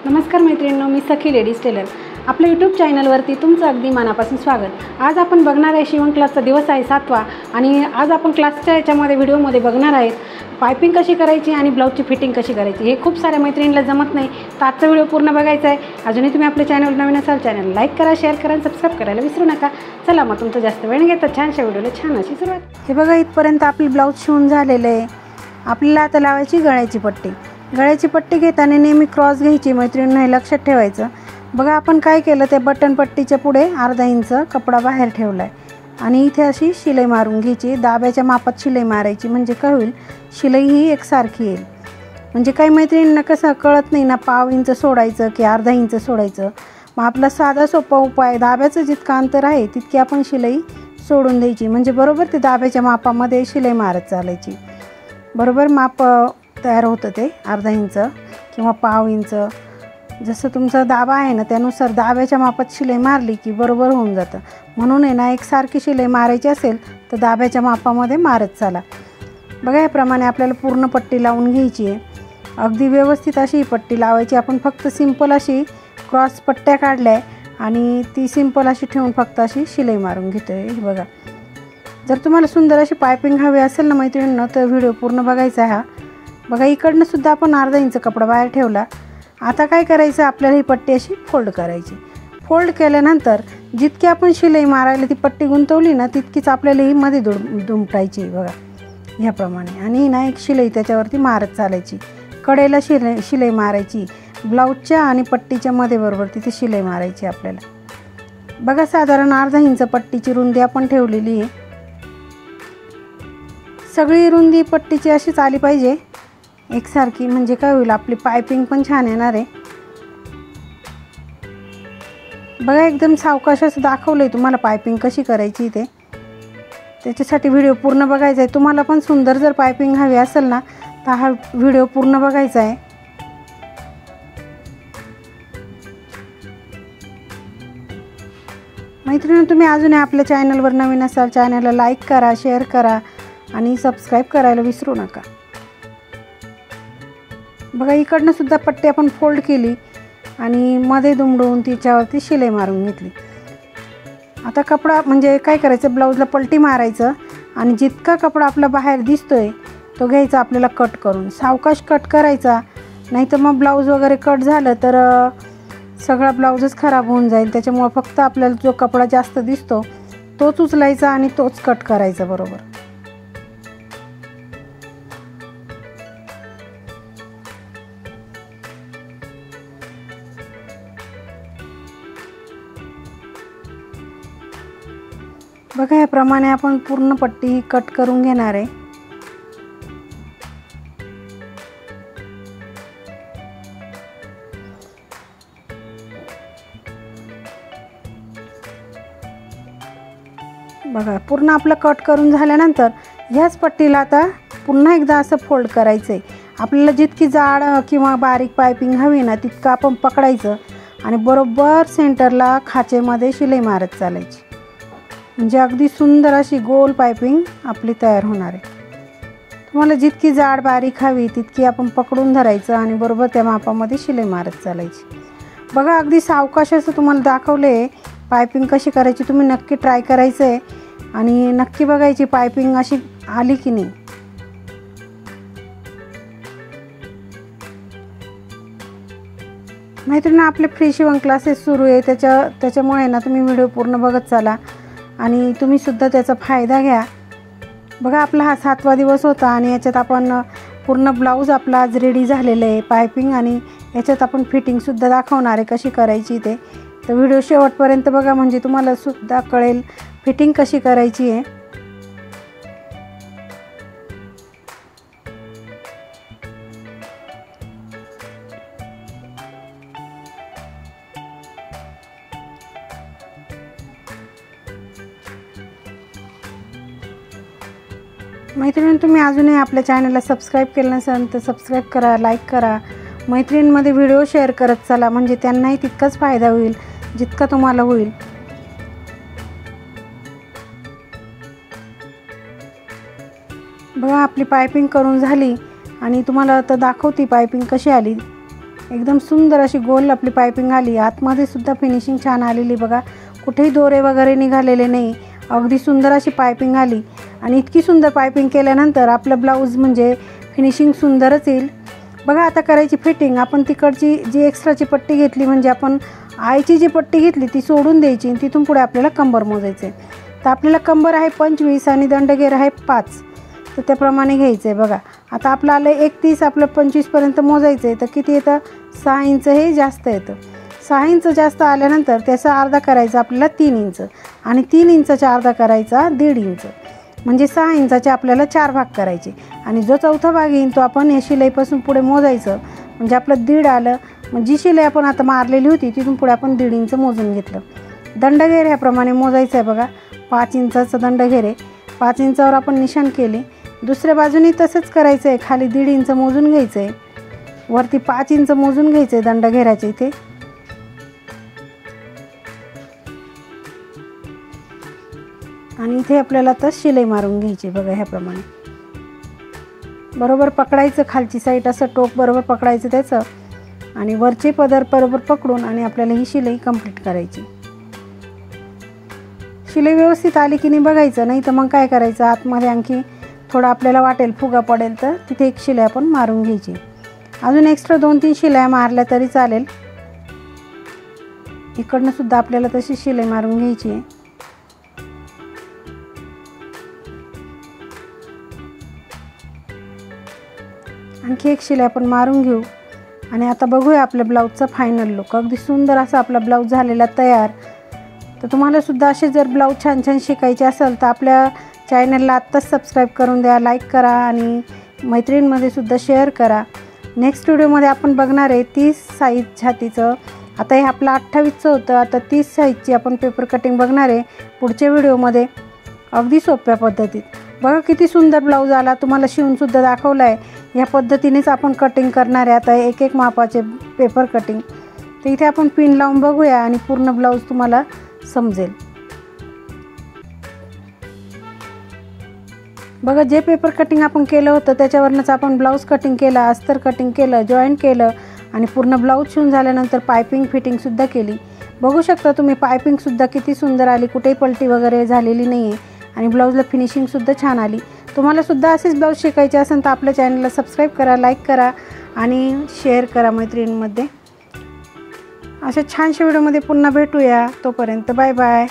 नमस्कार मैत्रिणींनो, मी सखी ladies tailor आपल्या यूट्यूब चॅनलवरती तुमचं अगदी मनापासून स्वागत। आज आपण बघणार आहे शिवण क्लासचा दिवस आहे 7वा आणि आज आपण क्लासच्या याच्यामध्ये व्हिडिओमध्ये बघणार आहेत पायपिंग कशी करायची आणि ब्लाऊजची फिटिंग कशी करायची। हे खूप साऱ्या मैत्रिणींना जमत नाही, तर आजचा व्हिडिओ पूर्ण बघायचा आहे। अजूनही तुम्ही आपल्या चॅनल नवीन असाल चॅनल लाईक करा, शेअर करा आणि सबस्क्राईब करायला विसरू नका। चला मग तुमचं जास्त वेळ न घेता छानशा व्हिडिओला छान अशी सुरुवात। हे बघा, इथपर्यंत आपली ब्लाऊज शिवून झालेलं आहे। आपल्याला आता लावायची गळ्याची पट्टी। गळ्याची पट्टी घेताना नेहमी क्रॉस घ्यायची मैत्रिणींनो, हे लक्षात ठेवायचं। बघा आपण काय केलं, त्या बटन पट्टीच्या पुढे अर्धा इंच कपडा बाहेर ठेवलाय आणि इथे अशी शिलाई मारून घ्यायची। दाब्याच्या मापात शिलाई मारायची, म्हणजे काय होईल, शिलाई ही एकसारखी येईल। म्हणजे काही मैत्रिणींना कसं कळत नाही ना, पाव इंच सोडायचं की अर्धा इंच सोडायचं। मग आपला साधा सोपा उपाय, दाब्याचं जितकं अंतर आहे तितकी आपण शिलाई सोडून द्यायची, म्हणजे बरोबर ते दाब्याच्या मापामध्ये शिलाई मारत चालायची। बरोबर माप तयार होतं ते अर्धा इंच किंवा पाव इंच, जसं तुमचा दाबा आहे ना त्यानुसार दाब्याच्या मापात शिलाई मारली की बरोबर होऊन जातं। म्हणून आहे ना, एकसारखी शिलाई मारायची असेल तर दाब्याच्या मापामध्ये मारत चाला। बघा, याप्रमाणे आपल्याला पूर्ण पट्टी लावून घ्यायची आहे। अगदी व्यवस्थित अशी पट्टी लावायची। आपण फक्त सिंपल अशी क्रॉस पट्ट्या काढल्या आहे आणि ती सिंपल अशी ठेवून फक्त अशी शिलाई मारून घेतो आहे। हे बघा, जर तुम्हाला सुंदर अशी पायपिंग हवी असेल ना मैत्रिणींनो, तर व्हिडिओ पूर्ण बघायचा आहे हा। बघा, इकडनं सुद्धा आपण अर्धा इंच कपडा बाहेर ठेवला। आता काय करायचं, आपल्याला ही पट्टी अशी फोल्ड करायची। फोल्ड केल्यानंतर जितकी आपण शिलाई मारायला ती पट्टी गुंतवली ना, तितकीच आपल्याला ही मध्ये दुमटायची। बघा, ह्याप्रमाणे, आणि ना एक शिलाई त्याच्यावरती मारत चालायची। कडेला शिलाई मारायची, ब्लाऊजच्या आणि पट्टीच्या मध्ये बरोबर तिथे शिलाई मारायची आपल्याला। बघा, साधारण अर्धा इंच पट्टीची रुंदी आपण ठेवलेली आहे। सगळी रुंदी पट्टीची अशीच आली पाहिजे एकसारखी, म्हणजे काय होईल, आपली पायपिंग पण छान येणार आहे। बघा, एकदम सावकाश असं दाखवलंय तुम्हाला पायपिंग कशी करायची ते, त्याच्यासाठी व्हिडिओ पूर्ण बघायचा आहे। तुम्हाला पण सुंदर जर पायपिंग हवी असेल ना, तर हा व्हिडिओ पूर्ण बघायचा आहे। मैत्रिणी, तुम्ही अजूनही आपल्या चॅनलवर नवीन असाल चॅनलला लाईक करा, शेअर करा आणि सबस्क्राईब करायला विसरू नका। बघा, इकडनं सुद्धा पट्टी आपण फोल्ड केली आणि मध्ये दुमडून तिच्यावरती शिलाई मारून घेतली। आता कपडा म्हणजे काय करायचं, ब्लाऊजला पलटी मारायचं आणि जितका कपडा आपला बाहेर दिसतोय तो घ्यायचा आपल्याला कट करून। सावकाश कट करायचा, नाही तर मग ब्लाऊज वगैरे कट झालं तर सगळा ब्लाऊजच खराब होऊन जाईल। त्याच्यामुळे फक्त आपल्याला जो कपडा जास्त दिसतो तोच उचलायचा आणि तोच कट करायचा बरोबर। बघा, याप्रमाणे आपण पूर्ण पट्टी कट करून घेणार आहे। बघा, पूर्ण आपलं कट करून झाल्यानंतर ह्याच पट्टीला आता पुन्हा एकदा असं फोल्ड करायचं आहे। आपल्याला जितकी जाड किंवा बारीक पायपिंग हवी ना, तितकं आपण पकडायचं आणि बरोबर सेंटरला खाचेमध्ये शिलाई मारत चालायची, म्हणजे अगदी सुंदर अशी गोल पायपिंग आपली तयार होणार आहे। तुम्हाला जितकी जाड बारीक हवी तितकी आपण पकडून धरायचं आणि बरोबर त्या मापामध्ये शिलाई मारत चालायची। बघा, अगदी सावकाश असं तुम्हाला दाखवले पायपिंग कशी करायची। तुम्ही नक्की ट्राय करायचं आहे आणि नक्की बघायची पायपिंग अशी आली की नाही। मैत्रिणी, आपले फ्री शिवण क्लासेस सुरू आहे, त्याच्यामुळे ना तुम्ही व्हिडिओ पूर्ण बघत चाला आणि तुम्ही सुद्धा त्याचा फायदा घ्या। बघा, आपला हा 7वा दिवस होता आणि याच्यात आपण पूर्ण ब्लाऊज आपला आज रेडी झालेलं आहे पायपिंग, आणि याच्यात आपण फिटिंगसुद्धा दाखवणार आहे कशी करायची ते। तर व्हिडिओ शेवटपर्यंत बघा, म्हणजे तुम्हाला सुद्धा कळेल फिटिंग कशी करायची आहे। मैत्रिणी, तुम्ही अजूनही आपल्या चॅनलला सबस्क्राईब केलं नसेल तर सबस्क्राईब करा, लाईक करा, मैत्रिणींमध्ये व्हिडिओ शेअर करत चला, म्हणजे त्यांनाही तितकाच फायदा होईल जितका तुम्हाला होईल। बघा, आपली पायपिंग करून झाली आणि तुम्हाला आता दाखवते पायपिंग कशी आली। एकदम सुंदर अशी गोल आपली पायपिंग आली। आतमध्ये सुद्धा फिनिशिंग छान आलेली बघा, कुठेही दोरे वगैरे निघालेले नाही, अगदी सुंदर अशी पायपिंग आली। आणि इतकी सुंदर पायपिंग केल्यानंतर आपलं ब्लाऊज म्हणजे फिनिशिंग सुंदरच येईल बघा। आता करायची फिटिंग। आपण तिकडची जी एक्स्ट्राची पट्टी घेतली म्हणजे आपण आईची जी पट्टी घेतली ती सोडून द्यायची, तिथून पुढे आपल्याला कंबर मोजायचे। तर आपल्याला कंबर आहे 25 आणि दंडगेर आहे 5, तर त्याप्रमाणे घ्यायचं आहे बघा। आता आपलं आलं 31, आपलं 25पर्यंत मोजायचं आहे, तर किती येतं 6 इंच हे जास्त येतं। 6 इंच जास्त आल्यानंतर त्याचा अर्धा करायचा आपल्याला 3 इंच आणि 3 इंचाचा अर्धा करायचा 1.5 इंच, म्हणजे 6 इंचाचे आपल्याला 4 भाग करायचे। आणि जो चौथा भाग येईल तो आपण या शिलाईपासून पुढे मोजायचं, म्हणजे आपलं 1.5 आलं। मग जी शिलाई आपण आता मारलेली होती तिथून पुढे आपण 1.5 इंच मोजून घेतलं। दंडगेर ह्याप्रमाणे मोजायचं आहे बघा, 5 इंचाचं दंडगेर आहे। 5 इंचावर आपण निशाण केले। दुसऱ्या बाजूने तसंच करायचं आहे, खाली 1.5 इंच मोजून घ्यायचं आहे, वरती 5 इंच मोजून घ्यायचं आहे दंडगेराच्या इथे। आणि इथे आपल्याला आता शिलाई मारून घ्यायची बघा ह्याप्रमाणे। बरोबर पकडायचं, खालची साईड असं टोक बरोबर पकडायचं त्याचं, आणि वरचे पदर बरोबर पकडून आणि आपल्याला ही शिलाई कंप्लीट करायची। शिलाई व्यवस्थित आली की नाही बघायचं, नाही तर मग काय करायचं, आतमध्ये आणखी थोडं आपल्याला वाटेल फुगा पडेल तर तिथे एक शिलाई आपण मारून घ्यायची। अजून एक्स्ट्रा 2-3 शिलाई मारल्या तरी चालेल। इकडनं सुद्धा आपल्याला तशी शिलाई मारून घ्यायची आहे। आणखी एक शिलाई आपण मारून घेऊ आणि आता बघूया आपल्या ब्लाऊजचा फायनल लुक। अगदी सुंदर असा आपला ब्लाऊज झालेला तयार। तर तुम्हाला सुद्धा असे जर ब्लाऊज छान छान शिकायचे असेल तर आपल्या चॅनलला आत्ताच सबस्क्राईब करून द्या, लाईक करा आणि मैत्रिणींमध्ये सुद्धा शेअर करा। नेक्स्ट व्हिडिओमध्ये आपण बघणार आहे 30 साईज छातीचं। आता हे आपलं 28चं होतं, आता 30 साईजची आपण पेपर कटिंग बघणार आहे पुढच्या व्हिडिओमध्ये, अगदी सोप्या पद्धतीत। बघा किती सुंदर ब्लाऊज आला, तुम्हाला शिवूनसुद्धा दाखवलं आहे। ह्या पद्धतीनेच आपण कटिंग करणार आहे आता एक एक मापाचे पेपर कटिंग। तर इथे आपण पिन लावून बघूया आणि पूर्ण ब्लाऊज तुम्हाला समजेल। बघा जे पेपर कटिंग आपण केलं होतं त्याच्यावरनंच आपण ब्लाऊज कटिंग केलं, अस्तर कटिंग केलं, जॉईंट केलं आणि पूर्ण ब्लाऊज शिवून झाल्यानंतर पायपिंग फिटिंगसुद्धा केली। बघू शकता तुम्ही पायपिंगसुद्धा किती सुंदर आली, कुठेही पलटी वगैरे झालेली नाही आहे आणि ब्लाऊजला फिनिशिंगसुद्धा छान आली। तुम्हाला सुद्धा असेच ब्लाऊज शिकायचे असेल तर आपल्या चॅनलला सबस्क्राईब करा, लाईक करा आणि शेअर करा मैत्रिणींमध्ये। अशा छानशा व्हिडिओमध्ये पुन्हा भेटूया, तोपर्यंत बाय बाय।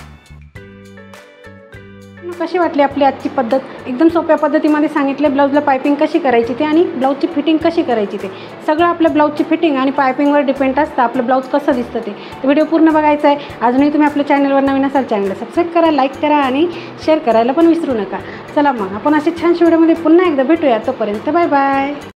कशी वाटली आपली आजची पद्धत? एकदम सोप्या पद्धतीमध्ये सांगितले ब्लाऊजला पायपिंग कशी करायची ते आणि ब्लाऊजची फिटिंग कशी करायची ते सगळं आपल्या ब्लाऊजची फिटिंग आणि पायपिंगवर डिपेंड असतं आपलं ब्लाऊज कसं दिसतं ते। व्हिडिओ पूर्ण बघायचा आहे। अजूनही तुम्ही आपल्या चॅनलवर नवीन असाल चॅनलला सबस्क्राईब करा, लाईक करा आणि शेअर करायला पण विसरू नका। चला मग आपण असे छानशा व्हिडिओमध्ये पुन्हा एकदा भेटूया, तोपर्यंत बाय बाय।